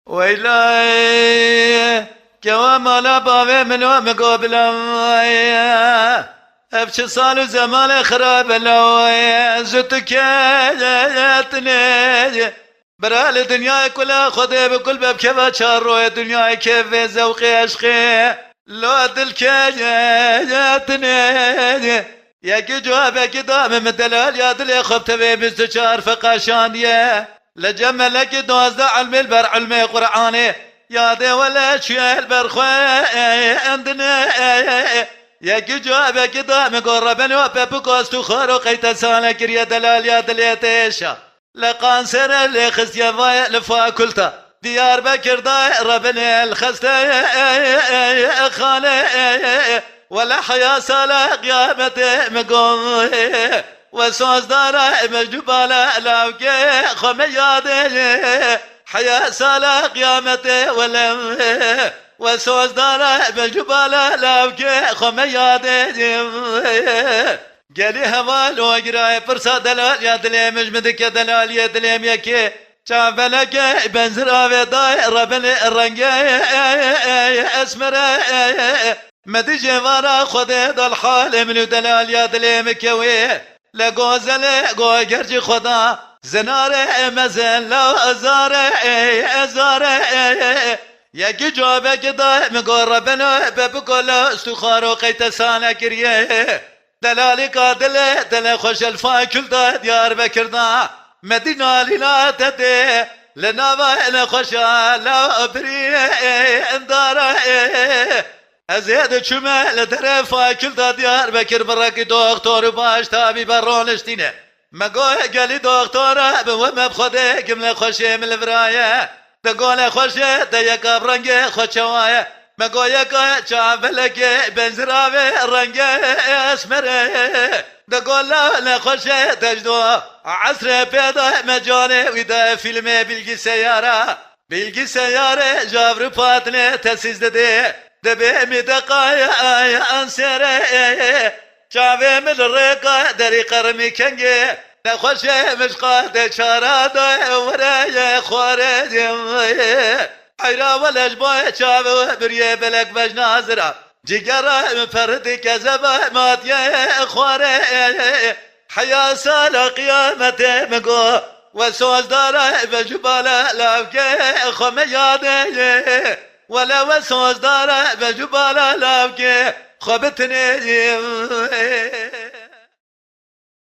ويلاي كوام لا باوي منو مقابلا افش صالو زمان خراب لو زتك ياتني برا الدنيا كلها خذي بكل باب كيف شارو الدنيا كيف ذوقي عشقي لو دلك ياتني يا كي جوابك دام مدلال يا دل خبت بي مستشار فقاشانيه لجملك دوز علم البر علم قرآني يا دي ولا شيء البرخوي عندنا يا كي جوابك دام قربن وببقوس تخارو قيت سالك يا دلال يا دليتيشا لقان سر اللي خسيا ضايع لفاكلتا ديار بكر ضايع ربنا الخستة خالي ولا حيا سالا قيامته مقوم وسوس دارا مجبالا لاوكي خميادي حيا سالا قيامته ولم وسوس دارا مجبالا لاوكي خميادي قالي هوال وقراي فرصة دلال يا دليم مجمدك يا دلال يا دليم يكي شافلك بنزر افيداي ربني الرنجي اسمر مدي جوارا خذي ضل حال من دلال يا دليم كوي لغوزل غو گرج خدا زنار مزل لو ازار ازار يكي جوابك دا مقربنا ببقول استخارو قيت سانا كريه دلالي قادل دل خوش الفاكل دا ديار بكر دا مدينة لنا تدي لنا وإن خوشا لو بري اندار ازيد شما لدر فاكل دا ديار بكر برك دكتور باش تابي برونشتينه مقوي قالي دكتور بوم بخده قمل خوشي من الفرايه تقول خوشي ديك برنجي خوشوايه مقوي قا شافلك بنزراوي رنجي اسمره تقول لا خوشي تجدو عصر بيضا مجاني ودا فيلمي bilgi سيارة جابر باتني تسيز دي دبي مدقايا انسره شافي من الرقا دري قرمي كنجي نخوشي مش قاد شارادة ورايا خوارجم حيرا والأجباء شافي بري بلك بجنازرة جيجرة مفردي كذبة ماتيا خواري حيا سالة قيامته مقو وسوز دارة بجبالة لابكي خميادي ولا وسوز دارة بجبالة لابكي خبتني